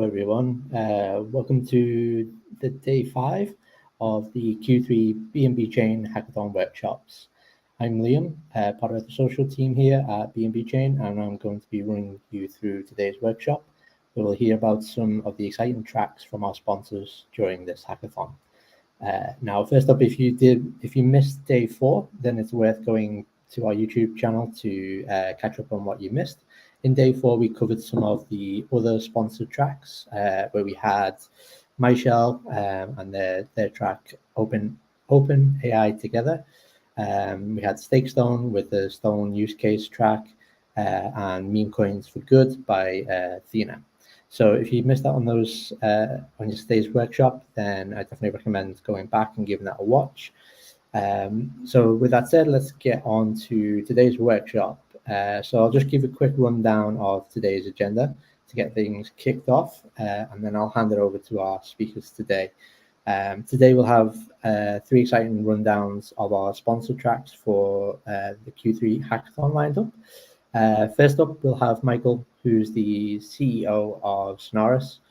everyone. Welcome to the day 5 of the Q3 BNB Chain Hackathon workshops. I'm Liam, part of the social team here at BNB Chain, and I'm going to be running you through today's workshop. We will hear about some of the exciting tracks from our sponsors during this hackathon. Now, first up, if you missed day 4, then it's worth going to our YouTube channel to catch up on what you missed. In day 4, we covered some of the other sponsored tracks where we had MyShell and their track Open AI Together. We had Stakestone with the Stone use case track and Meme Coins for Good by Thena. So if you missed out on those on yesterday's workshop, then I definitely recommend going back and giving that a watch. So with that said, let's get on to today's workshop. So I'll just give a quick rundown of today's agenda to get things kicked off, and then I'll hand it over to our speakers today. Today we'll have 3 exciting rundowns of our sponsor tracks for the Q3 hackathon lined up. First up, we'll have Michael, who's the CEO of Sonorous,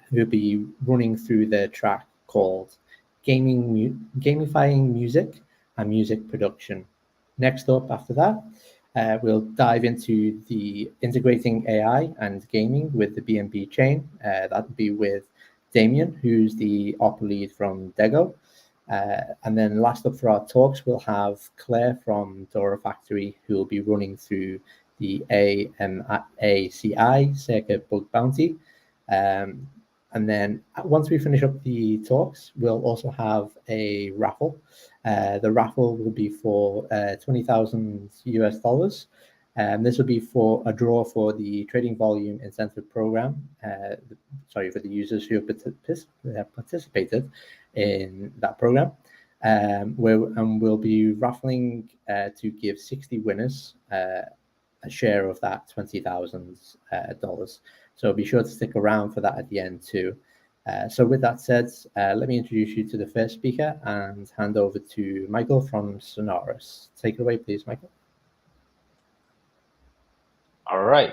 who'll be running through the track called Gamifying Music and Music Production. Next up after that, we'll dive into the integrating AI and gaming with the BNB chain. That'll be with Damien, who's the op lead from Dego. And then last up for our talks, we'll have Claire from Dora Factory, who will be running through the AMACI Circuit Bug Bounty. And then once we finish up the talks, we'll also have a raffle. The raffle will be for $20,000 US. This will be for a draw for the trading volume incentive program. For the users who have participated in that program. We'll be raffling to give 60 winners a share of that $20,000. So be sure to stick around for that at the end too. So with that said, let me introduce you to the first speaker and hand over to Michael from Sonorous. Take it away, please, Michael. All right.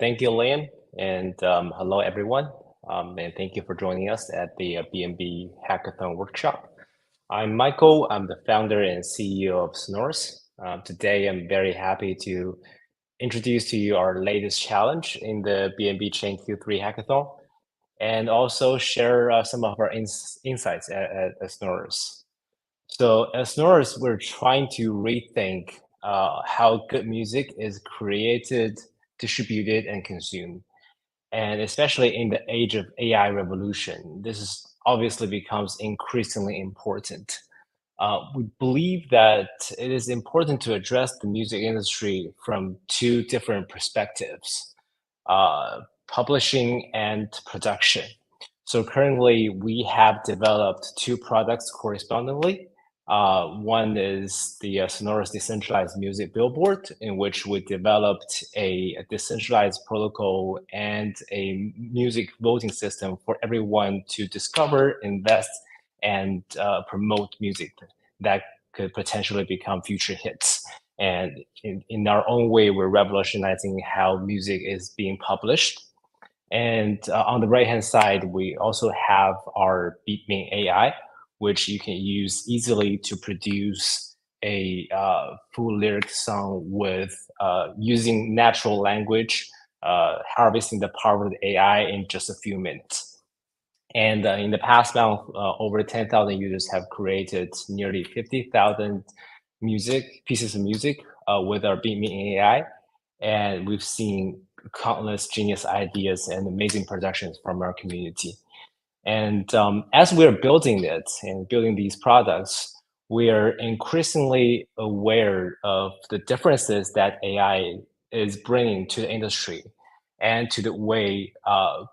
Thank you, Liam. And hello, everyone. And thank you for joining us at the BNB Hackathon workshop. I'm Michael. I'm the founder and CEO of Sonorous. Today, I'm very happy to introduce to you our latest challenge in the BNB Chain Q3 Hackathon, and also share some of our insights at Sonorous. So at Sonorous, we're trying to rethink how good music is created, distributed, and consumed. And especially in the age of AI revolution, this obviously becomes increasingly important. We believe that it is important to address the music industry from 2 different perspectives, publishing and production. So currently, we have developed 2 products correspondingly. One is the Sonorous Decentralized Music Billboard, in which we developed a decentralized protocol and a music voting system for everyone to discover, invest, and promote music that could potentially become future hits. And in our own way, we're revolutionizing how music is being published. And on the right-hand side, we also have our BeatMe AI, which you can use easily to produce a full lyric song with using natural language, harvesting the power of the AI in just a few minutes. And in the past month, over 10,000 users have created nearly 50,000 pieces of music with our BeatMe AI. And we've seen countless genius ideas and amazing productions from our community. And as we're building it and building these products, we are increasingly aware of the differences that AI is bringing to the industry and to the way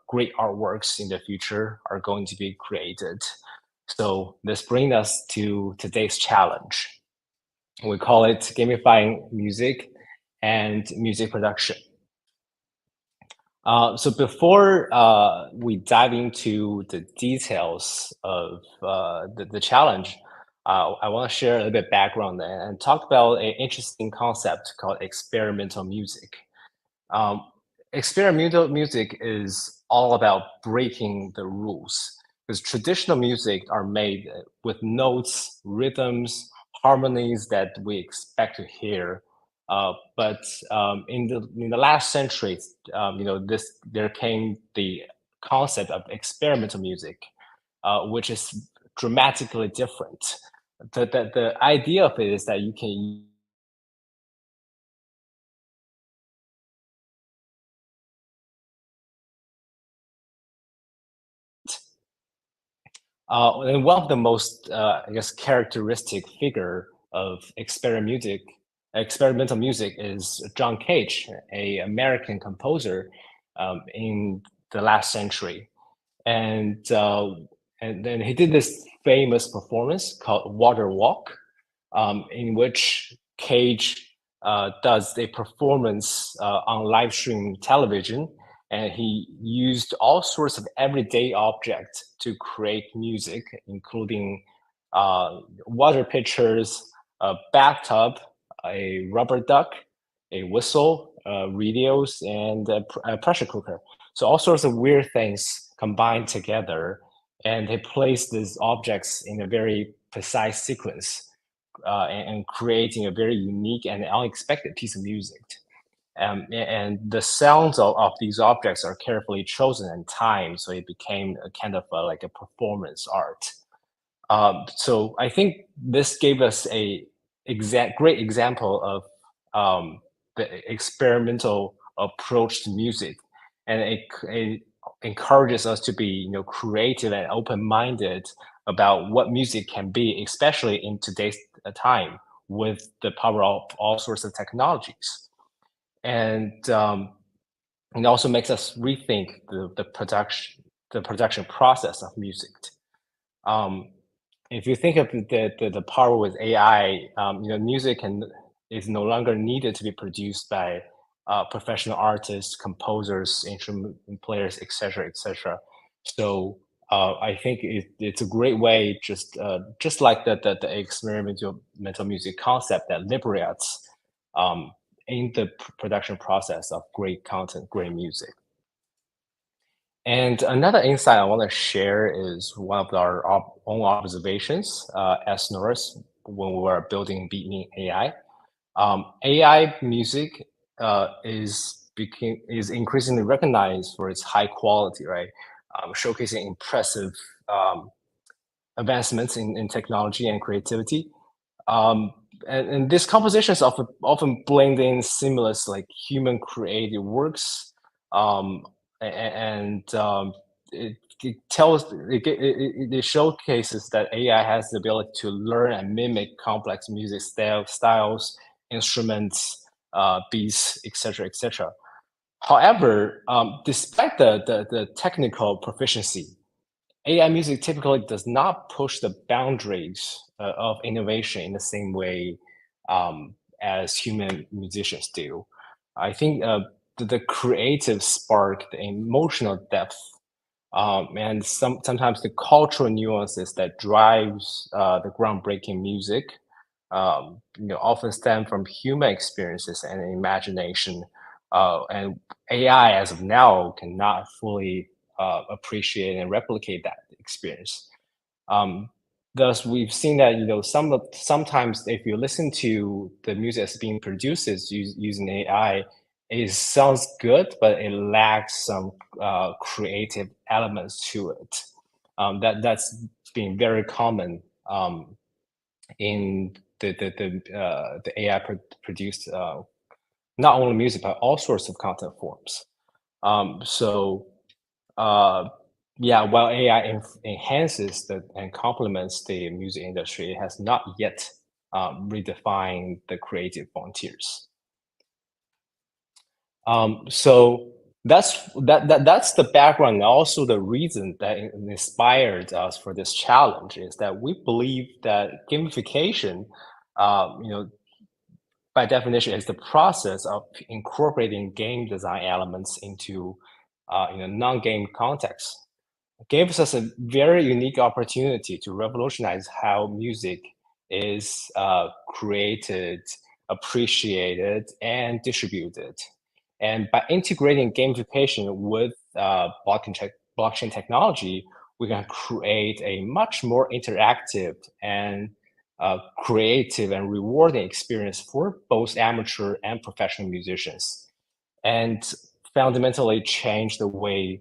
great artworks in the future are going to be created. So this brings us to today's challenge. We call it Gamifying Music and Music Production. So before we dive into the details of the challenge, I want to share a little bit of background and talk about an interesting concept called experimental music. experimental music is all about breaking the rules, because traditional music are made with notes, rhythms, harmonies that we expect to hear. But in the last century, there came the concept of experimental music, which is dramatically different. The idea of it is that you can and one of the most, I guess, characteristic figure of experimental music is John Cage, a American composer in the last century, and and then he did this famous performance called Water Walk, in which Cage does a performance on live stream television, and he used all sorts of everyday objects to create music, including water pitchers, a bathtub, a rubber duck, a whistle, radios, and a pressure cooker. So all sorts of weird things combined together, and he placed these objects in a very precise sequence, and creating a very unique and unexpected piece of music. And the sounds of these objects are carefully chosen and timed, so it became a kind of like a performance art. So I think this gave us a great example of the experimental approach to music, and it encourages us to be creative and open-minded about what music can be, especially in today's time with the power of all sorts of technologies. And it also makes us rethink the production process of music. Um, if you think of the power with AI, music is no longer needed to be produced by professional artists, composers, instrument players, etc., etc. So I think it's a great way, just like the experimental mental music concept that liberates in the production process of great content, great music. And another insight I want to share is one of our own observations as Norris when we were building Beatnik AI. AI music is increasingly recognized for its high quality, right? Showcasing impressive um, advancements in technology and creativity. Um, and these compositions often blend in seamless like human creative works, um, and it tells it showcases that AI has the ability to learn and mimic complex music styles, instruments, beats, etc., etc. However, despite the technical proficiency, AI music typically does not push the boundaries of innovation in the same way as human musicians do. I think the creative spark, the emotional depth, and sometimes the cultural nuances that drives the groundbreaking music, often stem from human experiences and imagination. And AI, as of now, cannot fully appreciate and replicate that experience. Um, Thus, we've seen that sometimes if you listen to the music that's being produced using AI, it sounds good, but it lacks some creative elements to it. That's been very common in the AI produced not only music but all sorts of content forms. So yeah, while AI enhances and complements the music industry, it has not yet redefined the creative frontiers. So that's the background, and also the reason that inspired us for this challenge is that we believe that gamification, by definition, is the process of incorporating game design elements into non-game context. Gives us a very unique opportunity to revolutionize how music is created, appreciated, and distributed. And by integrating gamification with blockchain technology, we can create a much more interactive and creative and rewarding experience for both amateur and professional musicians, and fundamentally change the way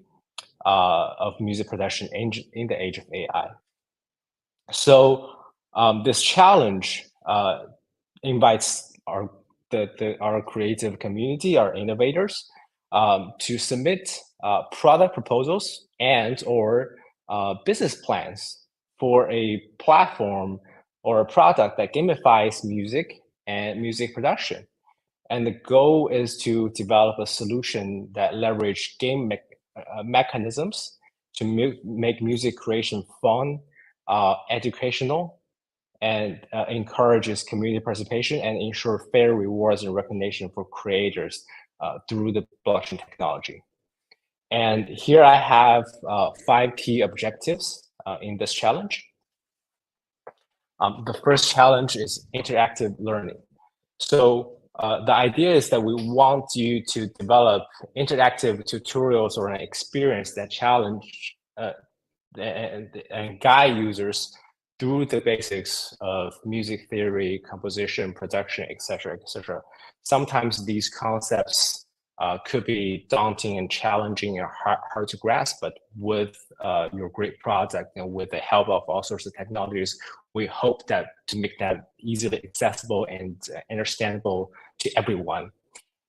of music production in the age of AI. So this challenge invites our creative community, our innovators, to submit product proposals and or business plans for a platform or a product that gamifies music and music production. And the goal is to develop a solution that leverage mechanisms to make music creation fun, educational, and encourages community participation and ensure fair rewards and recognition for creators through the blockchain technology. And here I have 5 key objectives in this challenge. The first challenge is interactive learning. So the idea is that we want you to develop interactive tutorials or an experience that challenge and guide users through the basics of music theory, composition, production, etc., etc. Sometimes these concepts could be daunting and challenging and hard to grasp, but with your great product and with the help of all sorts of technologies, we hope that to make that easily accessible and understandable to everyone.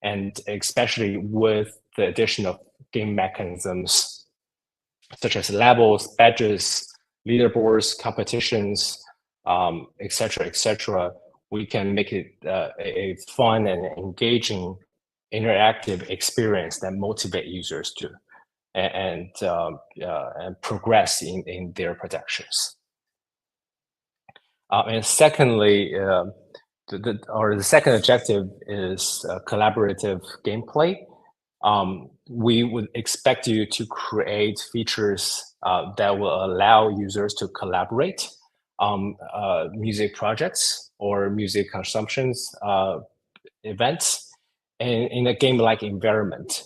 And especially with the addition of game mechanisms such as levels, badges, leaderboards, competitions, etc., etc., we can make it a fun and engaging interactive experience that motivate users to and progress in their productions. And secondly, the second objective is collaborative gameplay. We would expect you to create features that will allow users to collaborate on music projects or music consumptions events in a game-like environment,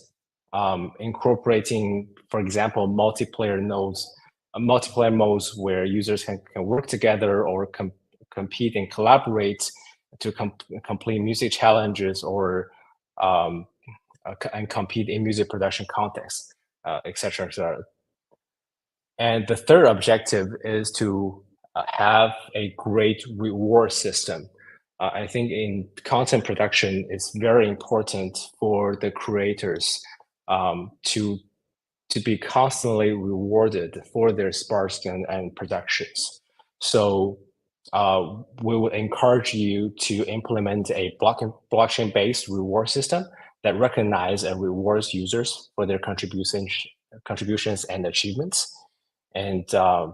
incorporating, for example, multiplayer modes where users can work together or compete and collaborate to complete music challenges or and compete in music production context, etc., etc. And the third objective is to have a great reward system. I think in content production, it's very important for the creators to be constantly rewarded for their sparks and productions. So we would encourage you to implement a blockchain-based reward system that recognize and rewards users for their contributions and achievements. And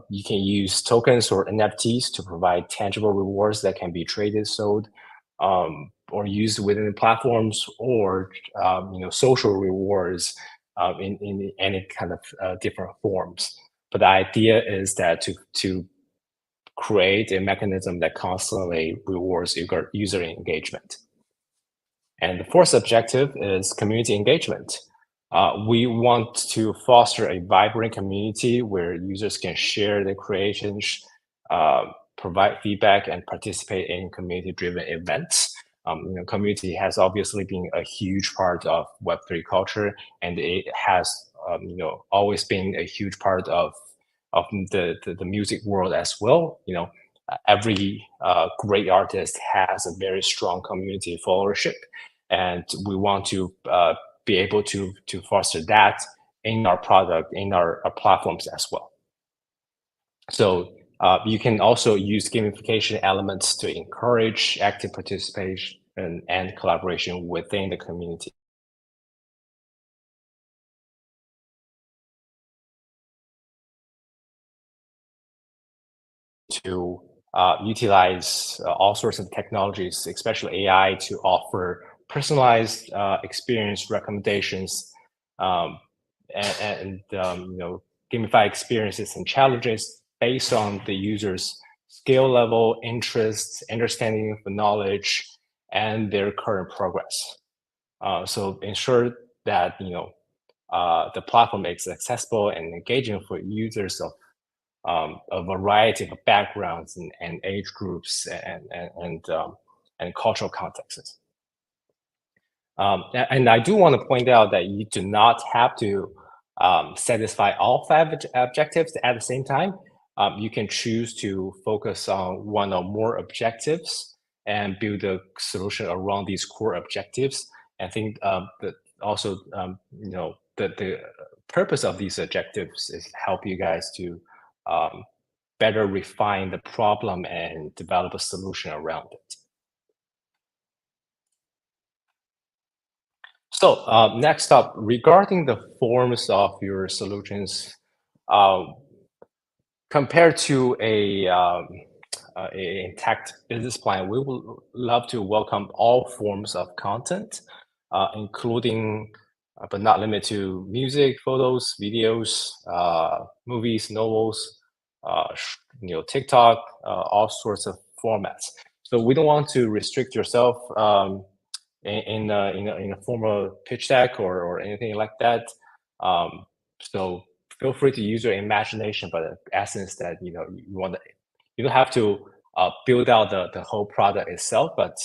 you can use tokens or NFTs to provide tangible rewards that can be traded, sold, or used within the platforms, or social rewards in any kind of different forms. But the idea is that to create a mechanism that constantly rewards user engagement. And the fourth objective is community engagement. We want to foster a vibrant community where users can share their creations, provide feedback, and participate in community-driven events. Community has obviously been a huge part of Web3 culture, and it has always been a huge part of the music world as well. Every great artist has a very strong community followership, and we want to be able to foster that in our product, in our platforms as well. So you can also use gamification elements to encourage active participation and collaboration within the community. To utilize all sorts of technologies, especially AI, to offer personalized experience recommendations and gamify experiences and challenges based on the user's skill level, interests, understanding of the knowledge, and their current progress. So ensure that the platform is accessible and engaging for users of a variety of backgrounds and age groups and cultural contexts. And I do want to point out that you do not have to satisfy all 5 objectives at the same time. You can choose to focus on one or more objectives and build a solution around these core objectives. I think that also, the purpose of these objectives is help you guys to better refine the problem and develop a solution around it. So next up, regarding the forms of your solutions, uh, compared to a intact business plan, we would love to welcome all forms of content, including but not limited to music, photos, videos, movies, novels, TikTok, all sorts of formats. So we don't want to restrict yourself in a formal pitch deck or anything like that. So feel free to use your imagination, but the essence that you want to, you don't have to build out the whole product itself, but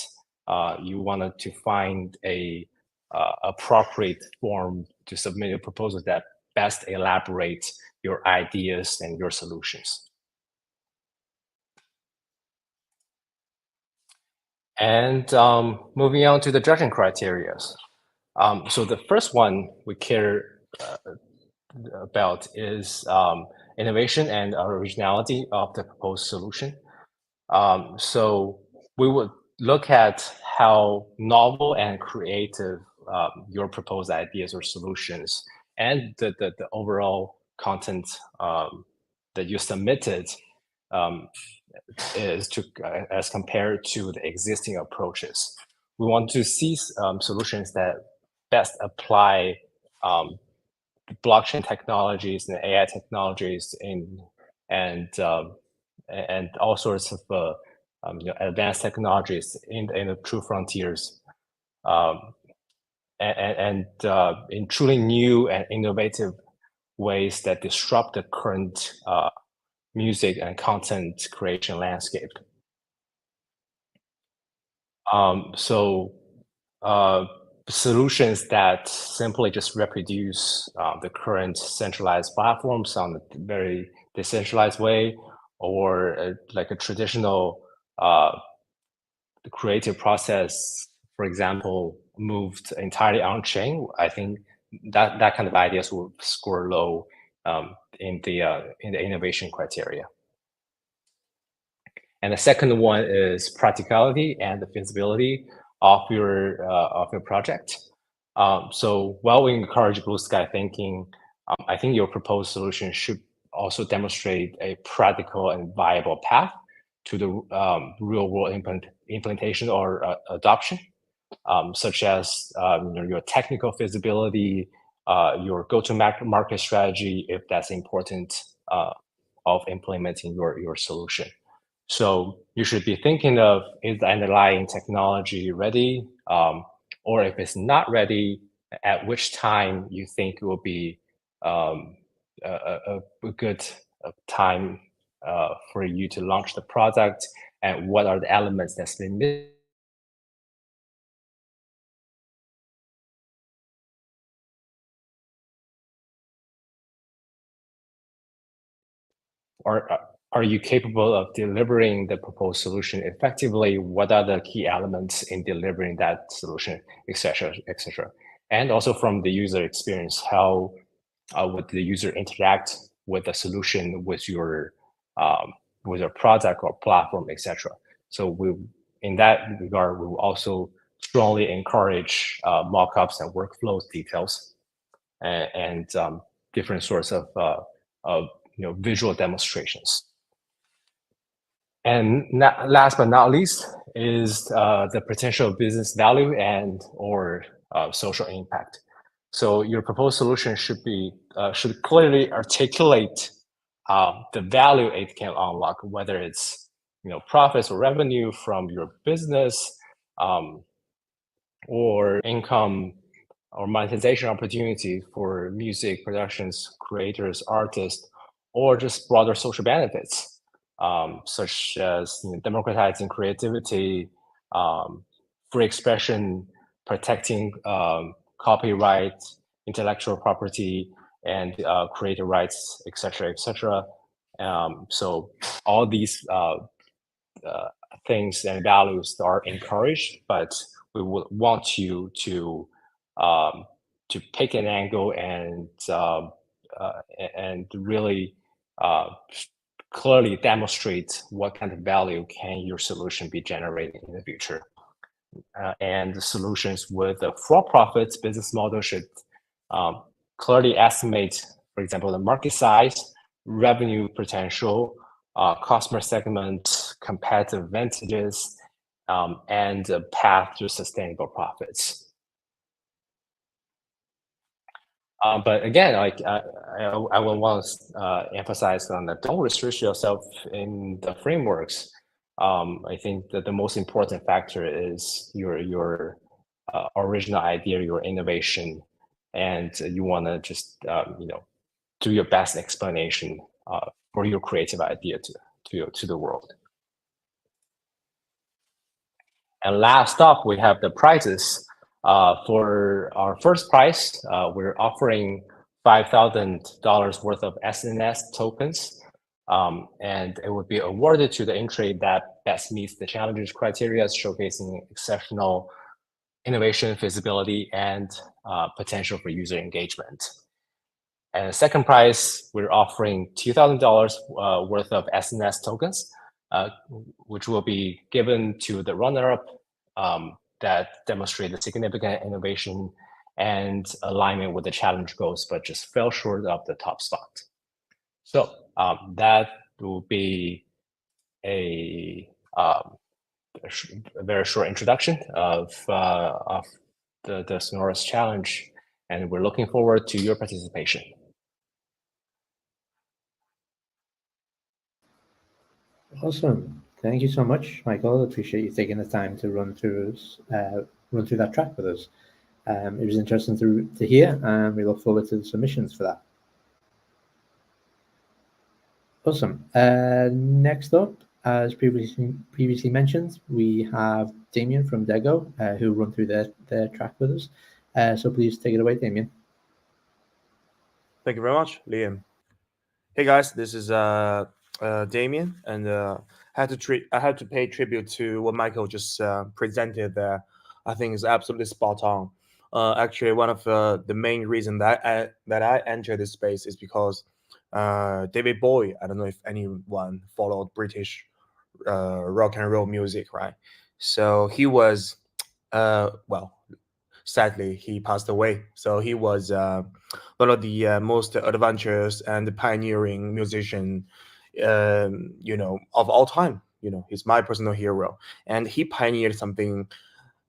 you wanted to find a appropriate form to submit your proposal that best elaborates your ideas and your solutions. And moving on to the judging criteria. So the first one we care about is innovation and originality of the proposed solution. So we would look at how novel and creative your proposed ideas or solutions and the overall content that you submitted is to as compared to the existing approaches. We want to see solutions that best apply blockchain technologies and AI technologies and all sorts of advanced technologies in the true frontiers, and in truly new and innovative ways that disrupt the current music and content creation landscape. So solutions that simply just reproduce the current centralized platforms on a very decentralized way, or like a traditional creative process, for example, moved entirely on chain. I think that kind of ideas will score low in the innovation criteria. And the second one is practicality and the feasibility of your project. So while we encourage blue sky thinking, I think your proposed solution should also demonstrate a practical and viable path to the real world implementation or adoption, such as your technical feasibility, your go-to-market strategy, if that's important, of implementing your solution. So you should be thinking of, is the underlying technology ready? Or if it's not ready, at which time you think it will be a good time for you to launch the product, and what are the elements that's been missing? Or are you capable of delivering the proposed solution effectively? What are the key elements in delivering that solution, et cetera, et cetera? And also from the user experience, how would the user interact with the solution, with your product or platform, et cetera? So in that regard, we will also strongly encourage mockups and workflows details and different sorts of visual demonstrations. And last but not least is the potential business value and or social impact. So your proposed solution should clearly articulate the value it can unlock, whether it's profits or revenue from your business, or income or monetization opportunities for music productions, creators, artists, or just broader social benefits, such as democratizing creativity, free expression, protecting copyright, intellectual property, and creator rights, etc., etc. So all these things and values are encouraged, but we would want you to pick an angle and really uh, clearly demonstrate what kind of value can your solution be generating in the future. And the solutions with a for-profit business model should clearly estimate, for example, the market size, revenue potential, customer segment, competitive advantages, and a path to sustainable profits. But again, like I will want to emphasize on that, don't restrict yourself in the frameworks. I think that the most important factor is your original idea, your innovation, and you want to just do your best explanation for your creative idea to the world. And last up, we have the prizes. For our first prize, we're offering $5,000 worth of SNS tokens, and it would be awarded to the entry that best meets the challenges criteria, showcasing exceptional innovation, feasibility, and potential for user engagement. And the second prize, we're offering $2,000 worth of SNS tokens, which will be given to the runner-up that demonstrate the significant innovation and alignment with the challenge goals, but just fell short of the top spot. So that will be a very short introduction of the Sonoros Challenge, and we're looking forward to your participation. Awesome. Thank you so much, Michael. Appreciate you taking the time to run through that track with us. It was interesting to hear, and we look forward to the submissions for that. Awesome. Next up, as previously mentioned, we have Damien from Dego, who run through their track with us. So please take it away, Damien. Thank you very much, Liam. Hey guys, this is Damien, and I had to pay tribute to what Michael just presented there. I think is absolutely spot on. Actually, one of the main reason that I entered this space is because David Bowie. I don't know if anyone followed British rock and roll music, right? So he was, well, sadly he passed away. So he was one of the most adventurous and pioneering musician, of all time. He's my personal hero, and he pioneered something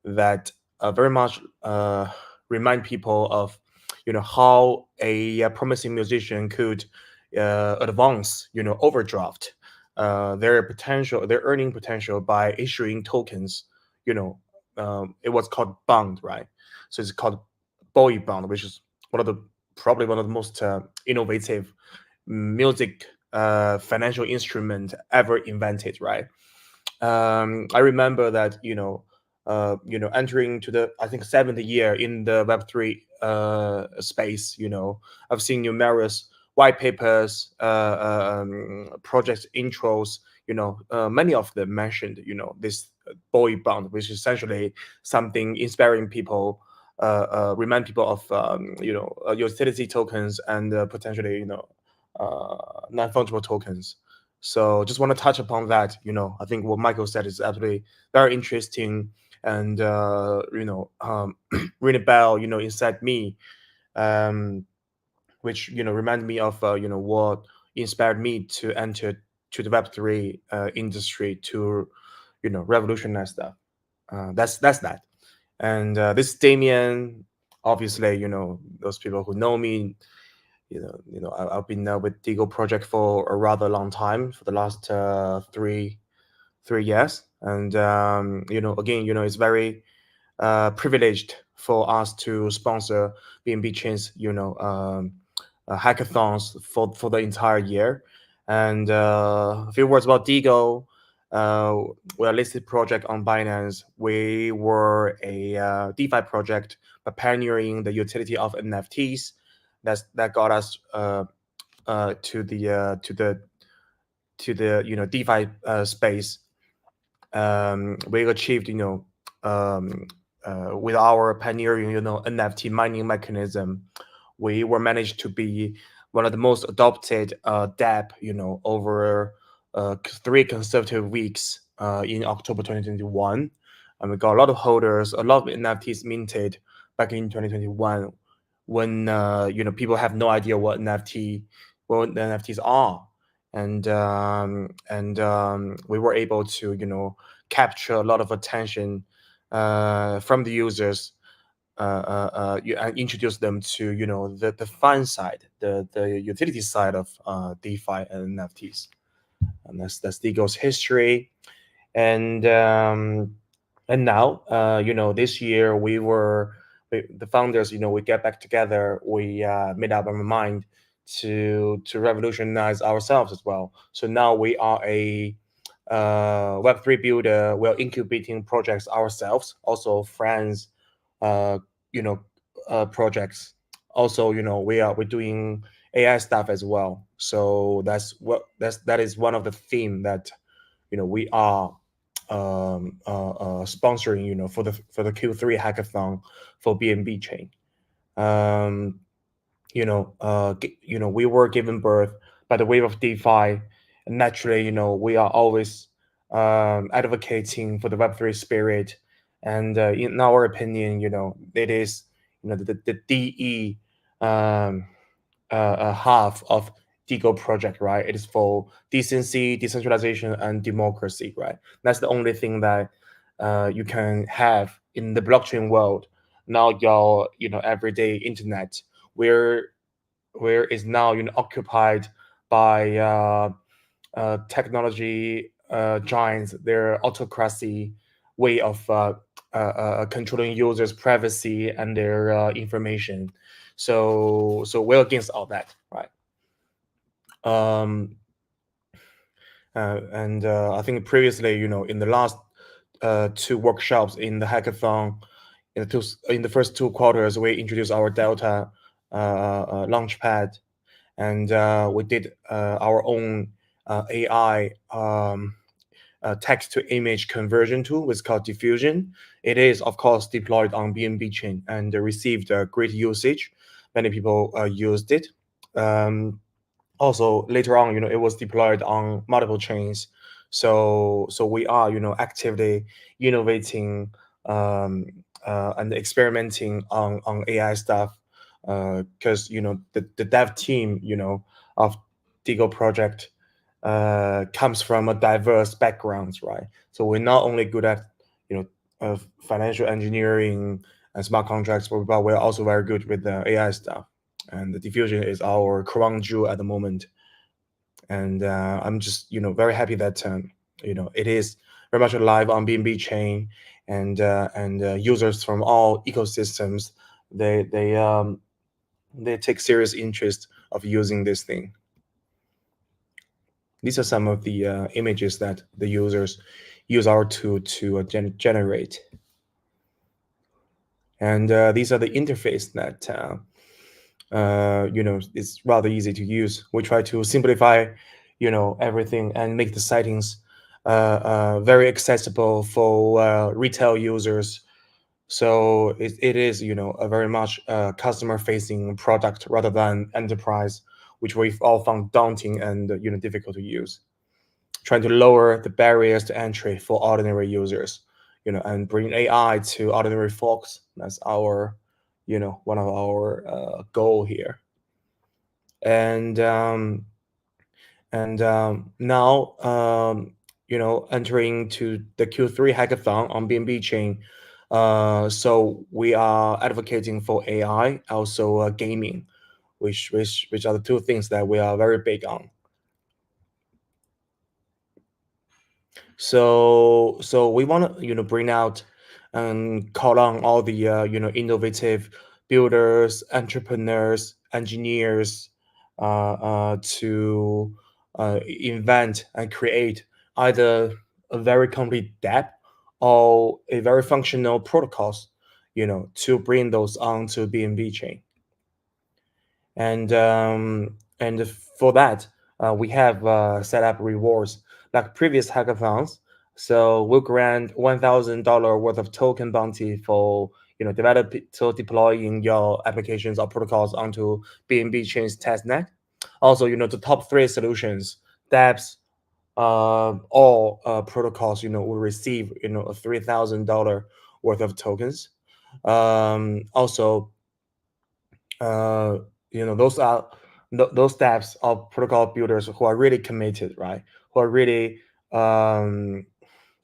that very much remind people of how a promising musician could advance, overdraft their earning potential by issuing tokens. It was called bond, right? So it's called Bowie bond, which is probably one of the most innovative music financial instrument ever invented, right? I remember that entering to the, I think, 7th year in the Web3 space. I've seen numerous white papers, project intros. Many of them mentioned this Bowie bond, which is essentially something inspiring people, remind people of utility tokens and potentially non-fungible tokens. So just want to touch upon that. I think what Michael said is absolutely very interesting, and ring a bell, inside me, which remind me of what inspired me to enter to the Web3 industry to revolutionize stuff. That's that. And this Damien, obviously, those people who know me, I've been with Deagle project for a rather long time, for the last 3 years, and again, it's very privileged for us to sponsor BNB Chain's, hackathons for the entire year. And a few words about Digo. We're a listed project on Binance. We were a DeFi project, but pioneering the utility of NFTs. That got us to the DeFi space. We achieved with our pioneering NFT mining mechanism, we were managed to be one of the most adopted DApp over 3 consecutive weeks in October 2021, and we got a lot of holders, a lot of NFTs minted back in 2021 when people have no idea what the NFTs are. And we were able to capture a lot of attention from the users, and introduce them to the fun side, the utility side of DeFi and NFTs. And that's Digo's history. And now this year the founders, we get back together, we made up our mind to revolutionize ourselves as well. So now we are a Web3 builder. We're incubating projects ourselves, also friends, uh, projects. Also, we're doing AI stuff as well. So that is one of the theme that we are sponsoring for the Q3 hackathon for BNB chain. We were given birth by the wave of DeFi, and naturally, we are always advocating for the Web3 spirit. And in our opinion, it is the DE half of Digo project, right? It is for decency, decentralization, and democracy, right? That's the only thing that you can have in the blockchain world. Now your everyday internet, where is now occupied by technology giants, their autocracy way of controlling users' privacy and their information. So we're against all that, right? And I think previously, in the last 2 workshops in the hackathon, in the first 2 quarters, we introduced our Delta launchpad, and we did our own AI text to image conversion tool. It's called Diffusion. It is, of course, deployed on BNB chain and received great usage. Many people used it. Also, later on, it was deployed on multiple chains. So we are, actively innovating and experimenting on AI stuff, because the dev team of Digo project comes from a diverse backgrounds, right? So we're not only good at financial engineering and smart contracts, but we're also very good with the AI stuff. And the Diffusion is our crown jewel at the moment. And I'm just very happy that it is very much alive on BNB chain, and users from all ecosystems, they take serious interest of using this thing. These are some of the images that the users use our tool to generate. And these are the interface that it's rather easy to use. We try to simplify everything and make the settings very accessible for retail users. So it is a very much customer facing product rather than enterprise, which we've all found daunting and difficult to use. Trying to lower the barriers to entry for ordinary users, and bring AI to ordinary folks. That's our one of our goal here. And now entering to the Q3 hackathon on BNB chain. So we are advocating for AI, also gaming, which are the 2 things that we are very big on. So we want to bring out and call on all the innovative builders, entrepreneurs, engineers to invent and create either a very complete dApp or a very functional protocols, to bring those onto BNB chain. And for that, we have set up rewards like previous hackathons. So we'll grant $1,000 worth of token bounty for deploying your applications or protocols onto BNB chain's testnet. Also, the top three solutions, dApps, all protocols, will receive a $3,000 worth of tokens. Also, those are those steps of protocol builders who are really committed, right? Who are really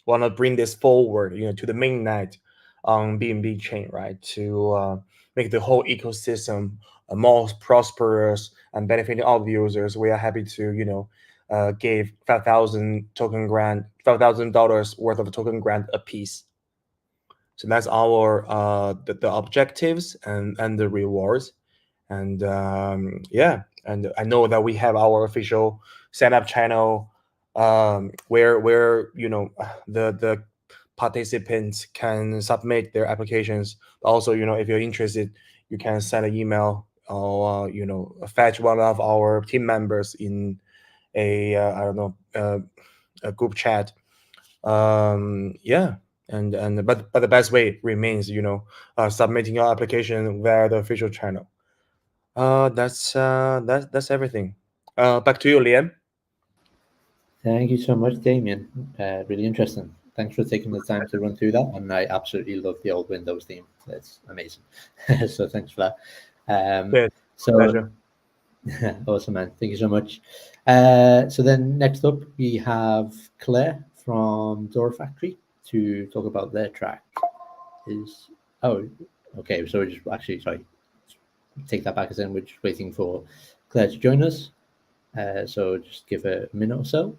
want to bring this forward, to the mainnet on BNB chain, right? To make the whole ecosystem more prosperous and benefiting all the users. We are happy to, give $5,000 worth of token grant a piece. So that's our the objectives and the rewards. And and I know that we have our official setup channel, where the participants can submit their applications. Also, if you're interested, you can send an email or fetch one of our team members in a I don't know a group chat. Yeah. But the best way remains, submitting your application via the official channel. That's everything. Back to you, Liam. Thank you so much, Damien. Really interesting. Thanks for taking the time to run through that. And I absolutely love the old Windows theme. That's amazing. So thanks for that. Good. So Pleasure. awesome, man. Thank you so much. So then next up, we have Claire from Door Factory to talk about their track. Okay. So we're just actually, sorry, take that back as in we're just waiting for Claire to join us. So just give her a minute or so.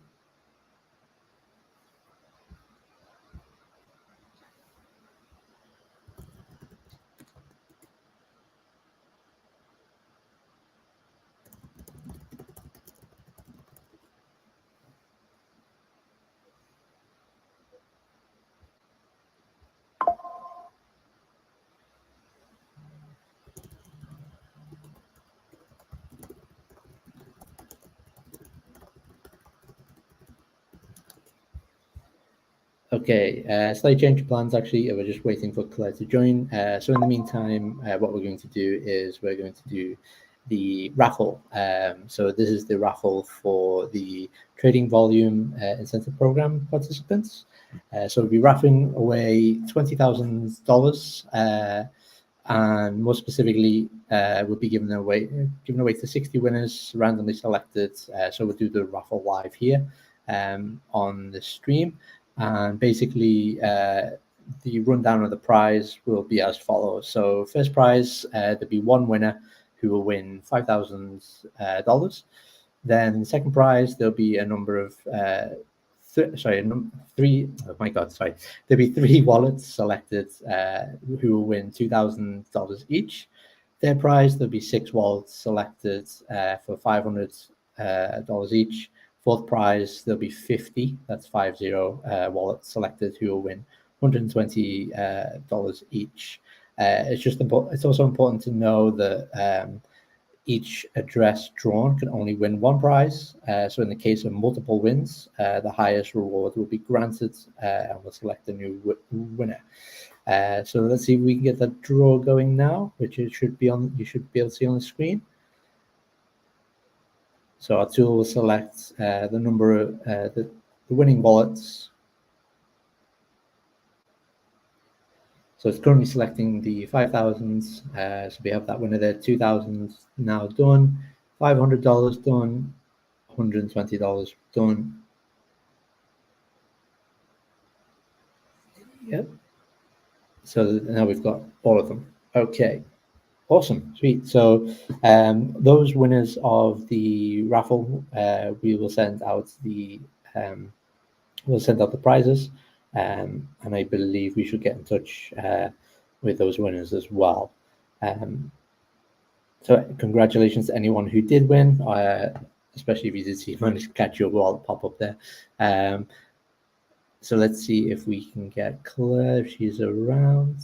Okay, slight change of plans actually. We're just waiting for Claire to join. So in the meantime, what we're going to do is we're going to do the raffle. So this is the raffle for the trading volume incentive program participants. So we'll be raffling away $20,000, and more specifically, we'll be giving away to 60 winners randomly selected. So we'll do the raffle live here on the stream. And basically, the rundown of the prize will be as follows. So first prize, there'll be one winner who will win $5,000. Then the second prize, there'll be a number of three. Oh my God, sorry. There'll be three wallets selected who will win $2,000 each. Third prize, there'll be six wallets selected for $500 each. Fourth prize, there'll be 50, that's 50 wallets selected who will win $120 each. It's also important to know that each address drawn can only win one prize. So in the case of multiple wins, the highest reward will be granted, and we'll select a new winner. So let's see if we can get that draw going now, which you should be able to see on the screen. So our tool will select the number of the winning wallets. So it's currently selecting the 5,000s. So we have that winner there, 2,000 now done, $500 done, $120 done. Yep. So now we've got all of them. Okay. Awesome, sweet. So those winners of the raffle, we will send out the prizes. and I believe we should get in touch with those winners as well. So congratulations to anyone who did win, especially if you did see manage to catch your wallet pop up there. So let's see if we can get Claire, if she's around.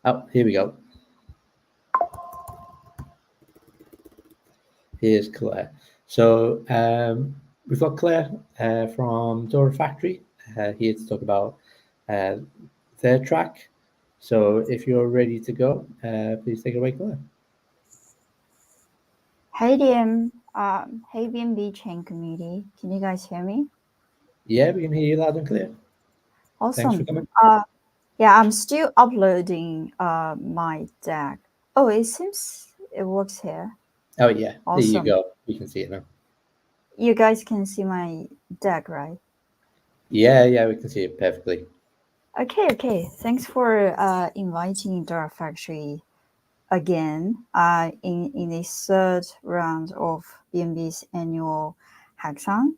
Oh, here we go. Here's Claire. So we've got Claire from Dora Factory here to talk about their track. So if you're ready to go, please take it away, Claire. Hey DM, hey BNB chain community, can you guys hear me? Yeah, we can hear you loud and clear. Awesome. Thanks for coming. Yeah, I'm still uploading my deck. Oh, it seems it works here. Oh yeah, Awesome. There you go. We can see it now. You guys can see my deck, right? Yeah, we can see it perfectly. Okay. Thanks for inviting Dora Factory again in the third round of BNB's annual hackathon.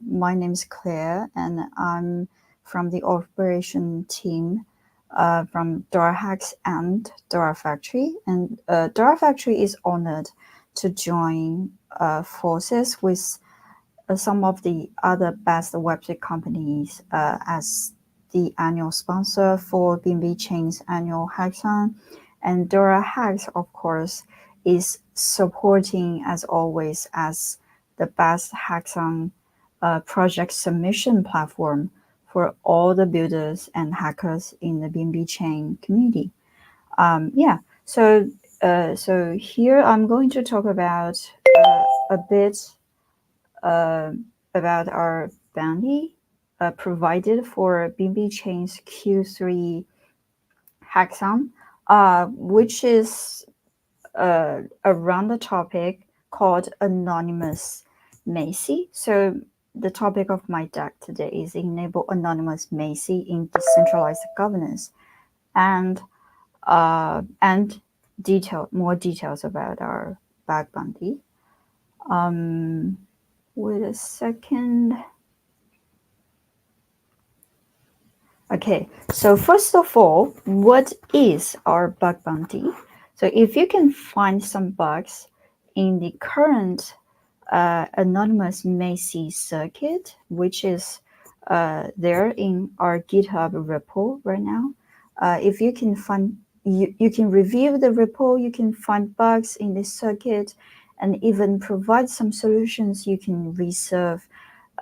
My name is Claire, and I'm from the operation team from Dora Hacks and Dora Factory. And Dora Factory is honored to join forces with some of the other best website companies as the annual sponsor for BNB Chain's annual hackathon. And Dora Hacks, of course, is supporting, as always, as the best hackathon project submission platform for all the builders and hackers in the BNB Chain community. So here I'm going to talk about a bit about our bounty provided for BNB Chain's Q3 hackathon, which is around the topic called Anonymous Macy. So the topic of my deck today is enable anonymous Macy in decentralized governance, and more details about our bug bounty. Wait a second. Okay, so first of all, what is our bug bounty? So if you can find some bugs in the current anonymous Macy circuit, which is there in our GitHub repo right now, if you can find, you can review the repo, you can find bugs in this circuit, and even provide some solutions. You can reserve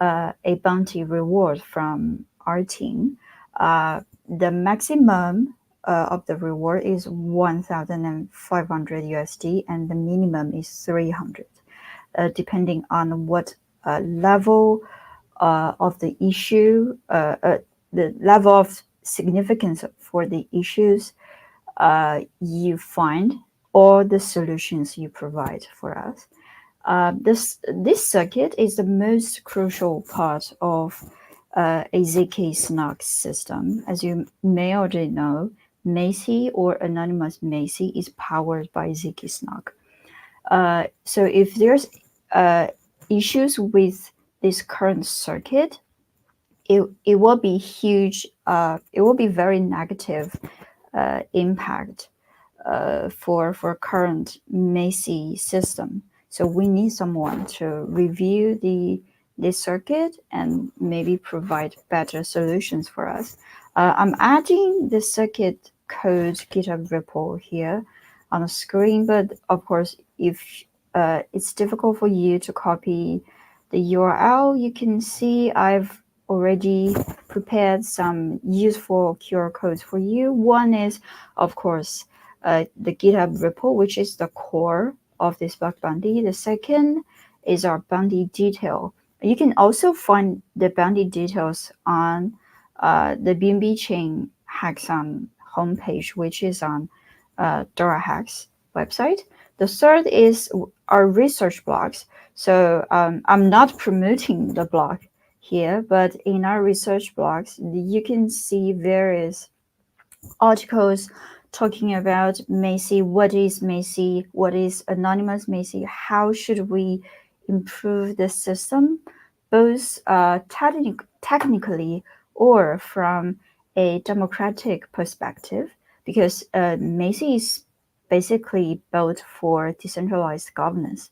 a bounty reward from our team. The maximum of the reward is 1,500 USD, and the minimum is 300, depending on what level of the issue, the level of significance for the issues you find, or the solutions you provide for us. This circuit is the most crucial part of a ZK SNOC system. As you may already know, Macy or Anonymous Macy is powered by ZK SNOC. So if there's issues with this current circuit, it will be huge. It will be very negative impact for current Macy system. So we need someone to review the circuit and maybe provide better solutions for us. I'm adding the circuit code GitHub repo here on the screen, but of course, if it's difficult for you to copy the URL, you can see I've already prepared some useful QR codes for you. One is, of course, the GitHub repo, which is the core of this bug bounty. The second is our bounty detail. You can also find the bounty details on the BNB Chain Hackathon homepage, which is on Dora Hacks website. The third is our research blogs. So I'm not promoting the blog here, but in our research blogs, you can see various articles talking about Macy, what is Macy, what is anonymous Macy, how should we improve the system, both technically or from a democratic perspective, because Macy is basically built for decentralized governance.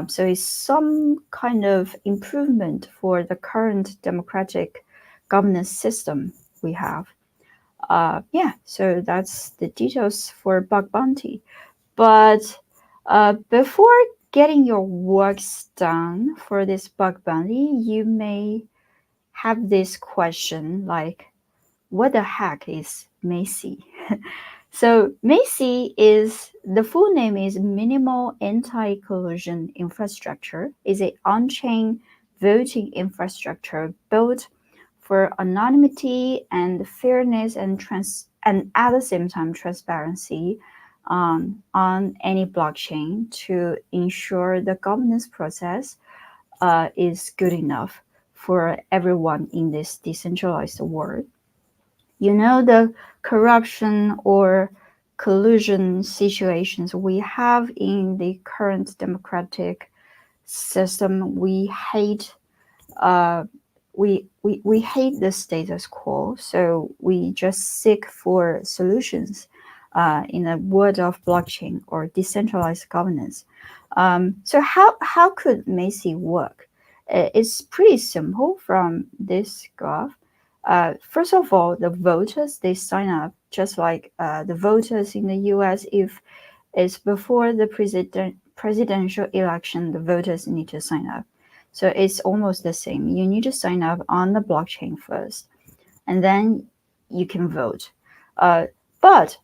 So it's some kind of improvement for the current democratic governance system we have. Yeah, so that's the details for bug bounty. But before getting your works done for this bug bounty, you may have this question like, what the heck is Macy? So Macy is, the full name is Minimal Anti-Collusion Infrastructure, is a on-chain voting infrastructure built for anonymity and fairness and at the same time transparency on any blockchain to ensure the governance process is good enough for everyone in this decentralized world. You know, the corruption or collusion situations we have in the current democratic system, we hate we hate the status quo, so we just seek for solutions in the world of blockchain or decentralized governance. So how could Macy work? It's pretty simple from this graph. First of all, the voters, they sign up just like the voters in the US. If it's before the presidential election, the voters need to sign up. So it's almost the same. You need to sign up on the blockchain first, and then you can vote. But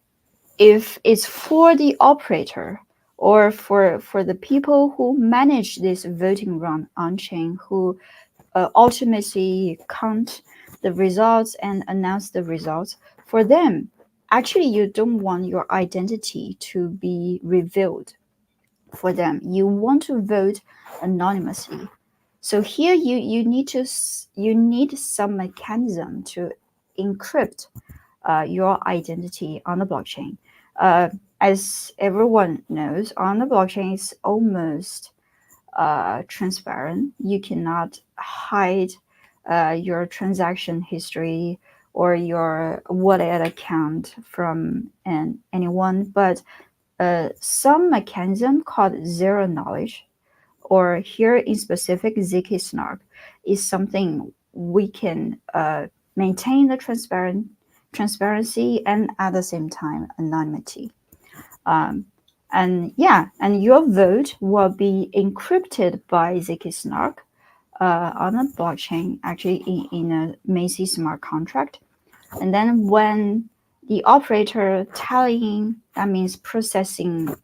if it's for the operator or for the people who manage this voting run on chain, who ultimately count the results and announce the results, for them, actually, you don't want your identity to be revealed for them. You want to vote anonymously. So here you need some mechanism to encrypt your identity on the blockchain. As everyone knows, on the blockchain is almost transparent. You cannot hide your transaction history or your wallet account from anyone, but some mechanism called zero knowledge, or here in specific ZK snark, is something we can maintain the transparency and at the same time anonymity. And your vote will be encrypted by ZK snark on a blockchain, actually in a Macy smart contract. And then when the operator tallying, that means processing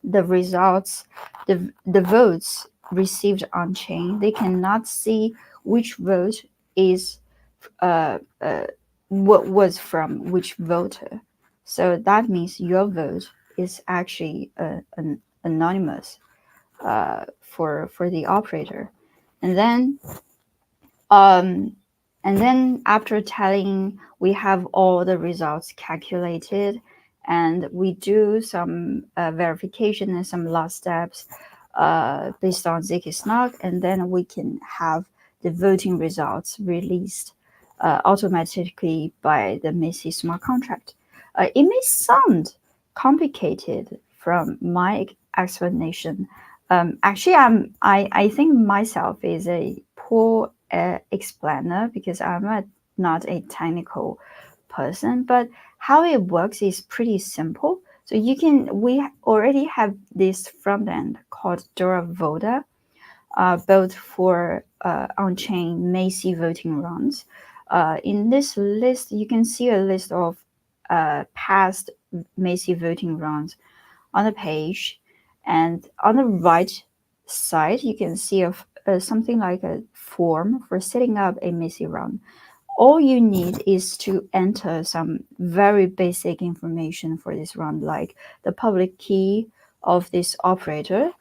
the results, the votes received on chain, they cannot see which vote is what was from which voter. So that means your vote is actually an anonymous for the operator. And then after tallying, we have all the results calculated, and we do some verification and some last steps based on ZK-SNARK, and then we can have the voting results released automatically by the Macy smart contract. It may sound complicated from my explanation. Actually, I think myself is a poor explainer because I'm not a technical person, but how it works is pretty simple. So we already have this front end called Dora Voda, built for on-chain Macy voting runs. In this list, you can see a list of past Macy voting runs on the page, and on the right side, you can see something like a form for setting up a Macy run. All you need is to enter some very basic information for this run, like the public key of this operator,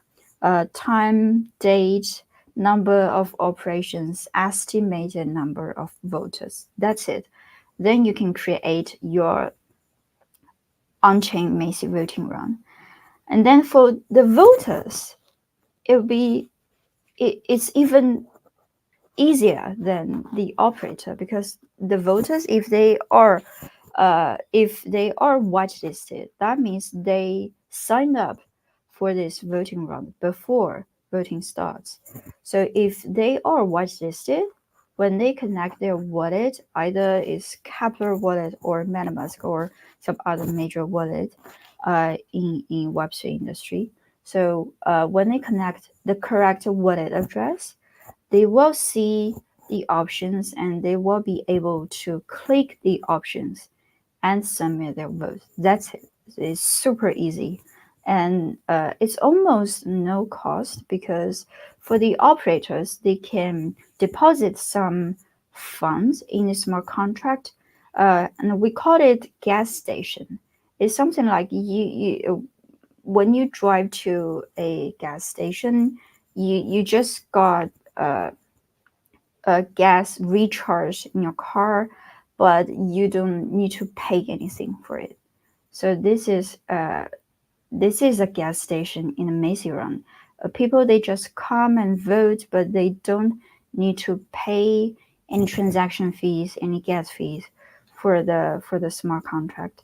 time, date, number of operations, estimated number of voters. That's it. Then you can create your on-chain Macy voting run. And then for the voters, it's even easier than the operator, because the voters, if they are whitelisted, that means they signed up for this voting run before voting starts. So if they are whitelisted, when they connect their wallet, either is Kepler wallet or MetaMask or some other major wallet in Web3 industry. So when they connect the correct wallet address, they will see the options and they will be able to click the options and submit their vote. That's it. It's super easy. And it's almost no cost, because for the operators, they can deposit some funds in a smart contract. And we call it gas station. It's something like you when you drive to a gas station, you just got a gas recharge in your car, but you don't need to pay anything for it. So this is a gas station in a Macy run. People, they just come and vote, but they don't need to pay any transaction fees, any gas fees for the smart contract.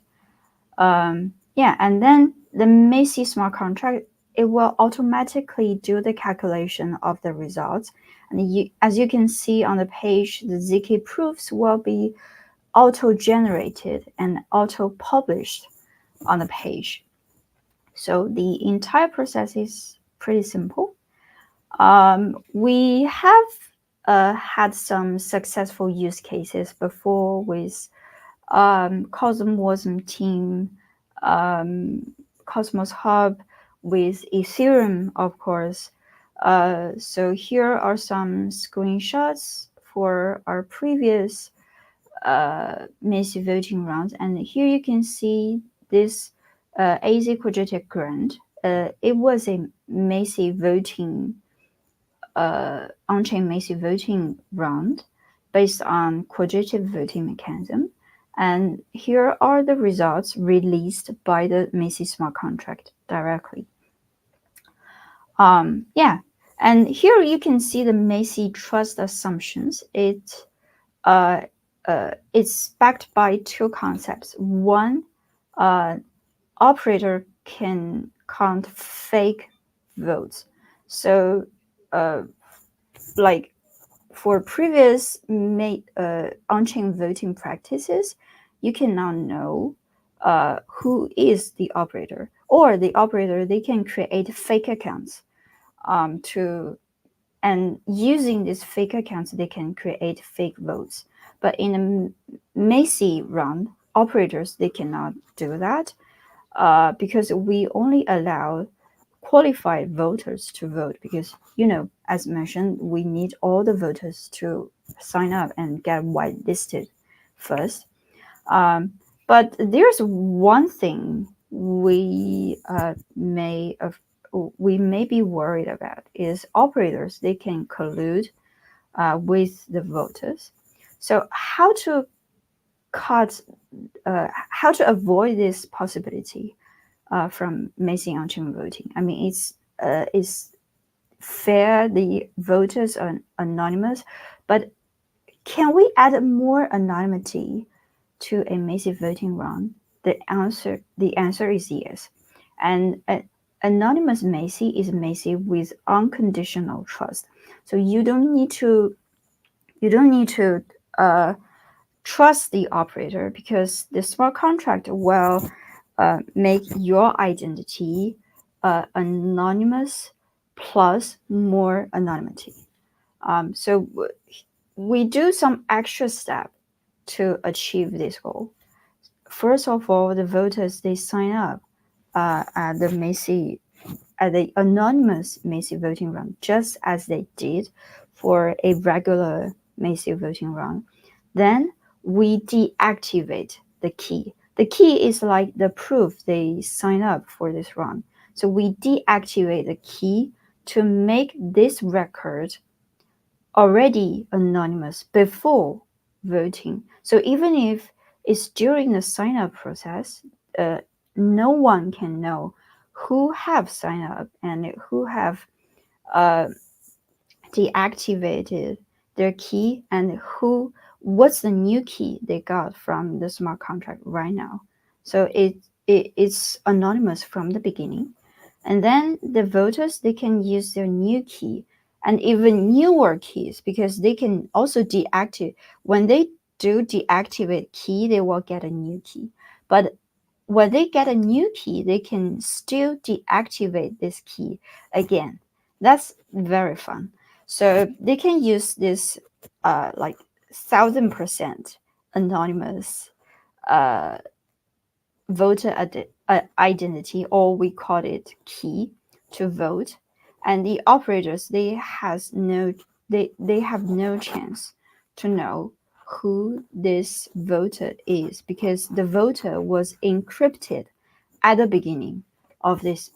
Yeah, and then the Macy smart contract, it will automatically do the calculation of the results. And as you can see on the page, the ZK proofs will be auto-generated and auto-published on the page. So the entire process is pretty simple. We have had some successful use cases before with Cosmos team, Cosmos Hub, with Ethereum, of course. So here are some screenshots for our previous Macy voting rounds, and here you can see this AZ quadratic grant. It was a Macy voting, on-chain Macy voting round based on quadratic voting mechanism. And here are the results released by the Macy smart contract directly. Yeah, and here you can see the Macy trust assumptions. It's backed by two concepts. One, operator can count fake votes. So, like for previous on-chain voting practices, you cannot know who is the operator, or the operator, they can create fake accounts and using these fake accounts, they can create fake votes. But in a Macy round, operators, they cannot do that because we only allow qualified voters to vote, because, as mentioned, we need all the voters to sign up and get whitelisted first. But there's one thing we may be worried about, is operators, they can collude with the voters. So how to avoid this possibility from Macy on-chain voting? I mean, it's fair, the voters are anonymous, but can we add more anonymity to a Macy voting round? The answer is yes. And anonymous Macy is Macy with unconditional trust. So you don't need to trust the operator, because the smart contract will make your identity anonymous plus more anonymity. So we do some extra step to achieve this goal. First of all, the voters, they sign up at the anonymous Macy voting round, just as they did for a regular Macy voting round. Then we deactivate the key. The key is like the proof they sign up for this round. So we deactivate the key to make this record already anonymous before voting. So even if it's during the sign up process, no one can know who have signed up and who have uh, deactivated their key and what's the new key they got from the smart contract right now. So it's anonymous from the beginning. And then the voters, they can use their new key and even newer keys, because they can also deactivate. When they do deactivate key, they will get a new key. But when they get a new key, they can still deactivate this key again. That's very fun. So they can use this like 1000% anonymous uh, voter identity, or we call it key, to vote. And the operators, they have no chance to know who this voter is, because the voter was encrypted at the beginning of this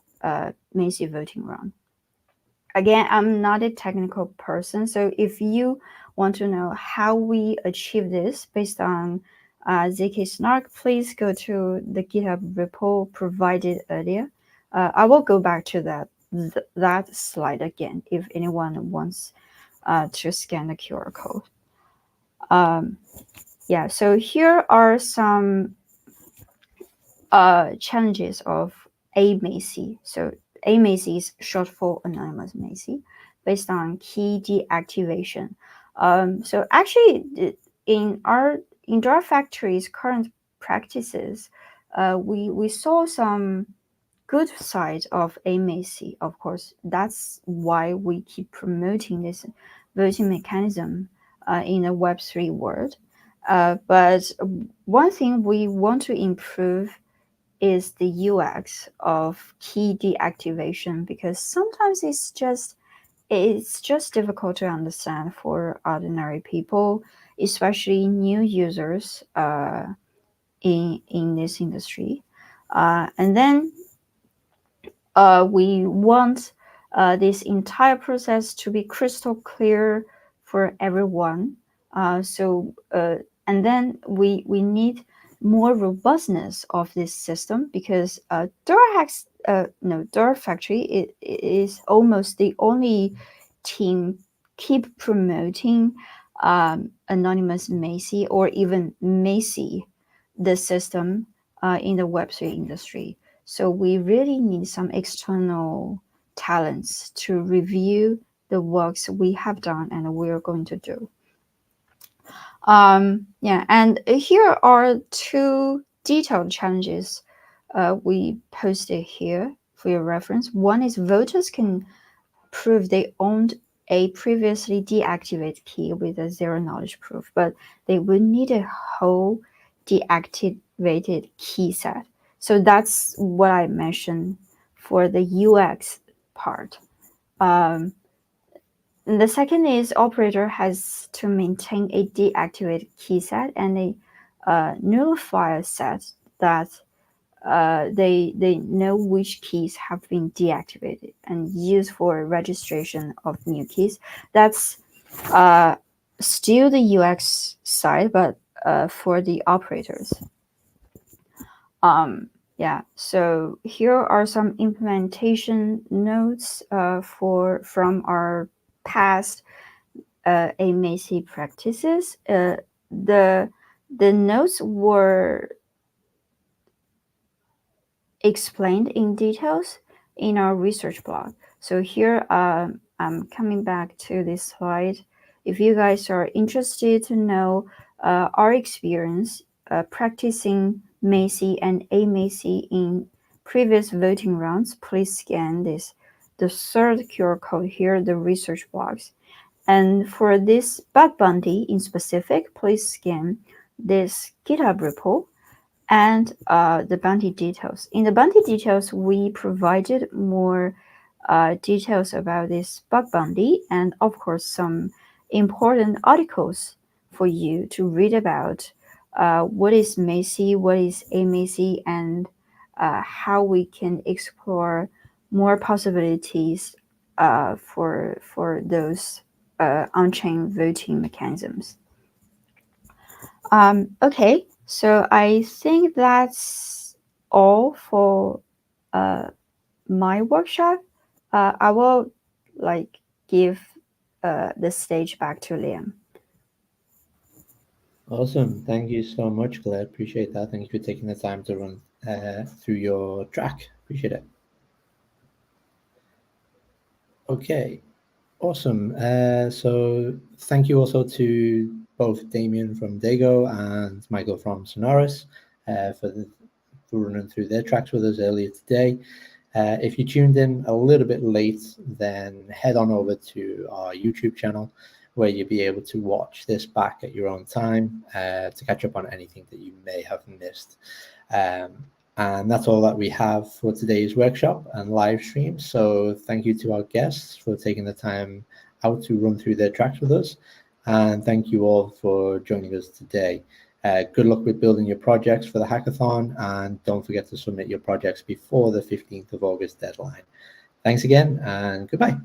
Macy voting round. Again, I'm not a technical person, so if you want to know how we achieve this based on ZK Snark, please go to the GitHub repo provided earlier. I will go back to that slide again if anyone wants to scan the QR code. Yeah, so here are some challenges of AMACY. So AMACY is short for anonymous Macy, based on key deactivation. So actually, in our factory's current practices, we saw some good side of AMACY. Of course, that's why we keep promoting this voting mechanism in the Web3 world. But one thing we want to improve is the UX of key deactivation, because sometimes it's just difficult to understand for ordinary people, especially new users in this industry. And then we want this entire process to be crystal clear for everyone. And then we need more robustness of this system, because Dora Factory it is almost the only team keep promoting anonymous Macy, or even Macy, the system in the Web3 industry. So we really need some external talents to review the works we have done and we're going to do. Yeah, and here are two detailed challenges we posted here for your reference. One is voters can prove they owned a previously deactivated key with a zero knowledge proof, but they would need a whole deactivated key set. So that's what I mentioned for the UX part. And the second is operator has to maintain a deactivated key set and a nullifier set that they know which keys have been deactivated and used for registration of new keys. That's still the UX side, but for the operators. Yeah, so here are some implementation notes from our past AMACY practices. The notes were explained in details in our research blog. So here I'm coming back to this slide. If you guys are interested to know our experience practicing Macy and AMACY in previous voting rounds, please scan the third QR code here, the research blogs. And for this bug bounty in specific, please scan this GitHub repo and the bounty details. In the bounty details, we provided more details about this bug bounty, and of course some important articles for you to read about what is Macy, what is AMACY, and how we can explore more possibilities for those on-chain voting mechanisms. Okay, so I think that's all for my workshop. I will give the stage back to Liam. Awesome. Thank you so much, Claire. Appreciate that. Thank you for taking the time to run through your track. Appreciate it. Okay, awesome. So thank you also to both Damien from Dago and Michael from Sonoris for running through their tracks with us earlier today. If you tuned in a little bit late, then head on over to our YouTube channel, where you'll be able to watch this back at your own time to catch up on anything that you may have missed. And that's all that we have for today's workshop and live stream. So thank you to our guests for taking the time out to run through their tracks with us. And thank you all for joining us today. Good luck with building your projects for the hackathon, and don't forget to submit your projects before the 15th of August deadline. Thanks again, and goodbye.